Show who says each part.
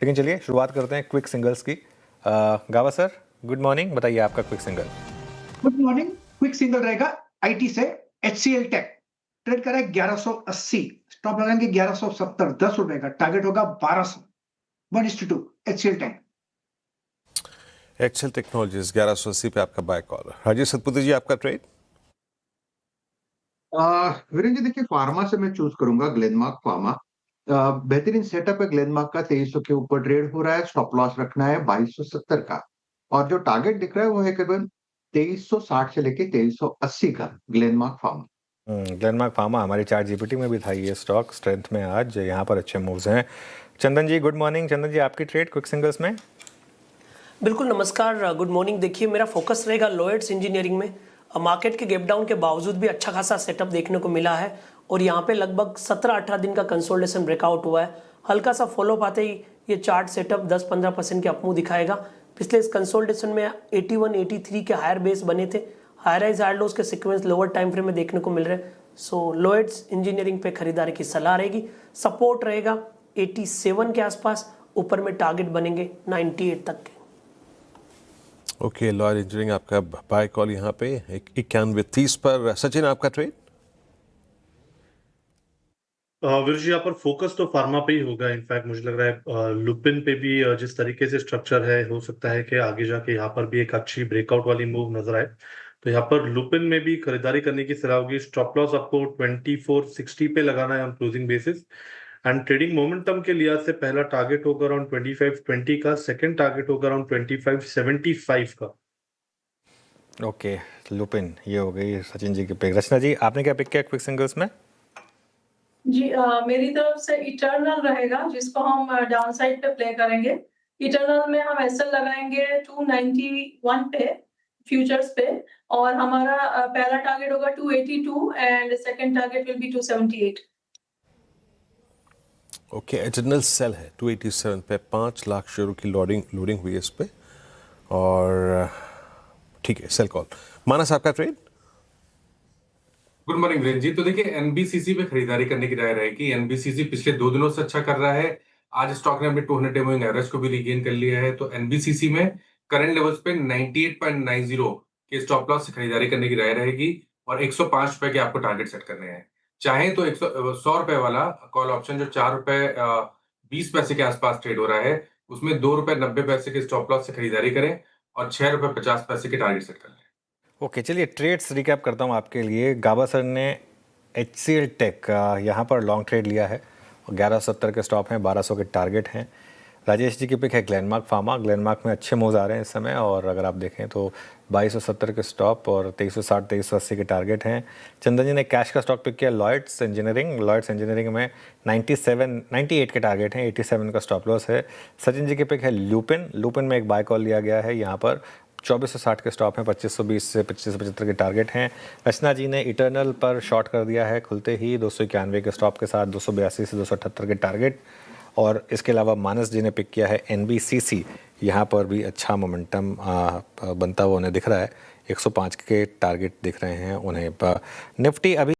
Speaker 1: लेकिन चलिए शुरुआत करते हैं क्विक सिंगल्स की। गावा सर, गुड मॉर्निंग, बताइए आपका quick single.
Speaker 2: Good morning. Quick single रहेगा आईटी से। एचसीएल टेक ट्रेड करा है 1180, स्टॉप लगाएंगे 1170, 10 रुपए का टारगेट होगा 1200। 1:2 एचसीएल टेक।
Speaker 3: एक्सेल टेक्नोलॉजीज 1180 पे आपका बाय कॉल। राजेश सतपथी जी, आपका ट्रेड।
Speaker 4: वीरेंद्र जी, देखिए फार्मा से मैं चूज करूंगा ग्लेनमार्क फार्मा। बेहतरीन सेटअप है ग्लेनमार्क का। 2300 के ऊपर ट्रेड हो रहा है। स्टॉप लॉस रखना है 2270 का, और जो टारगेट दिख रहा है वो है करीबन 2360 से लेके 2380 का ग्लेनमार्क फार्मा।
Speaker 1: ग्लेनमार्क फार्मा हमारी चार्ट जीपीटी में भी था ये स्टॉक, स्ट्रेंथ में आज यहाँ पर अच्छे मूव्स हैं। चंदन जी, गुड मॉर्निंग। चंदन जी, आपकी ट्रेड क्विक सिंगल्स में।
Speaker 5: बिल्कुल नमस्कार, गुड मॉर्निंग। देखिए मेरा फोकस रहेगा लॉयड्स इंजीनियरिंग में। मार्केट के गैप डाउन के बावजूद भी अच्छा खासा सेटअप देखने को मिला है और यहाँ पे लगभग 17-18 दिन का कंसोलिडेशन ब्रेकआउट हुआ है। हल्का सा फॉलोअप आते ही ये चार्ट सेटअप 10-15% के अपमूव दिखाएगा। पिछले इस कंसोलिडेशन में 81-83 के हायर बेस बने थे। हायर राइज हायर लोस के सीक्वेंस लोअर टाइम फ्रेम में देखने को मिल रहे हैं। सो लॉयड्स इंजीनियरिंग पे खरीदारी की सलाह रहेगी। सपोर्ट रहेगा 87 के आसपास, ऊपर में टारगेट बनेंगे 98 तक के।
Speaker 3: ओके, लॉयर इंजीनियरिंग आपका बाय कॉल यहाँ पे 91.30 पर। सचिन, आपका ट्रेड।
Speaker 6: वीर जी, यहाँ पर फोकस तो फार्मा पे ही होगा। इनफैक्ट मुझे लग रहा है लुपिन पे भी जिस तरीके से स्ट्रक्चर है, हो सकता है कि आगे जाके यहाँ पर भी एक अच्छी ब्रेकआउट वाली मूव नजर आए। तो यहाँ पर लुपिन में भी खरीदारी करने की सलाह होगी। स्टॉप लॉस आपको 2460 पे लगाना है on closing basis. And trading momentum के लिहाज से पहला टारगेट होगा अराउंड 2520 का, सेकंड टारगेट होगा अराउंड 2575 का।
Speaker 1: ओके, लुपिन ये हो गई सचिन जी की पिक। रचना जी, आपने क्या पिक किया क्विक सिंगल्स में?
Speaker 7: जी, मेरी तरफ से इटर्नल रहेगा, जिसको हम डाउन साइड पे प्ले करेंगे। इटर्नल में हम एसएल लगाएंगे 291 पे फ्यूचर्स पे, और हमारा पहला टारगेट होगा 282 and second target will be 278।
Speaker 3: Okay, eternal sell है 287 पे। 5 लाख शेयरों की लोडिंग हुई है इस पे, और ठीक है, सेल कॉल। मानस, आपका trade.
Speaker 8: Good morning Virendra ji. तो देखिए एनबीसीसी पे खरीदारी करने की राय रहेगी। एनबीसीसी पिछले 2 दिनों से अच्छा कर रहा है। आज स्टॉक ने अपने 200 डे मूविंग एवरेज को भी रिगेन कर लिया है। तो एनबीसीसी में करंट लेवल्स पे 98.90 के स्टॉप लॉस से खरीदारी करने की राय रहेगी, और 105 रुपए के आपको टारगेट सेट करने हैं। चाहे तो 100 रुपए वाला कॉल ऑप्शन जो 4 रुपए 20 पैसे के आसपास ट्रेड हो रहा है, उसमें 2 रुपए 90 पैसे के स्टॉप लॉस से खरीदारी करें और 6 रुपए 50 पैसे के टारगेट सेट कर लें।
Speaker 1: ओके, चलिए ट्रेड्स रिकैप करता हूँ आपके लिए। गाबा सर ने एचसीएल टेक यहाँ पर लॉन्ग ट्रेड लिया है, 1170 के स्टॉप हैं, 1200 के टारगेट हैं। राजेश जी की पिक है ग्लेनमार्क फार्मा। ग्लेनमार्क में अच्छे मूव्स आ रहे हैं इस समय, और अगर आप देखें तो 2270 के स्टॉप और 2360 2380 के टारगेट हैं। चंदन जी ने कैश का स्टॉक पिक किया लॉयड्स इंजीनियरिंग। लॉयड्स इंजीनियरिंग में 98 के टारगेट हैं, 87 का स्टॉप लॉस है। सचिन जी की पिक है लुपिन। लुपिन में एक बाय कॉल लिया गया है, यहाँ पर 2460 के स्टॉप हैं, 2520 से 2575 के टारगेट हैं। रचना जी ने इटर्नल पर शॉर्ट कर दिया है खुलते ही 291 के स्टॉप के साथ, 282 से 278 के टारगेट। और इसके अलावा मानस जी ने पिक किया है एनबीसीसी। यहाँ पर भी अच्छा मोमेंटम बनता हुआ उन्हें दिख रहा है, 105 के टारगेट दिख रहे हैं उन्हें। निफ्टी अभी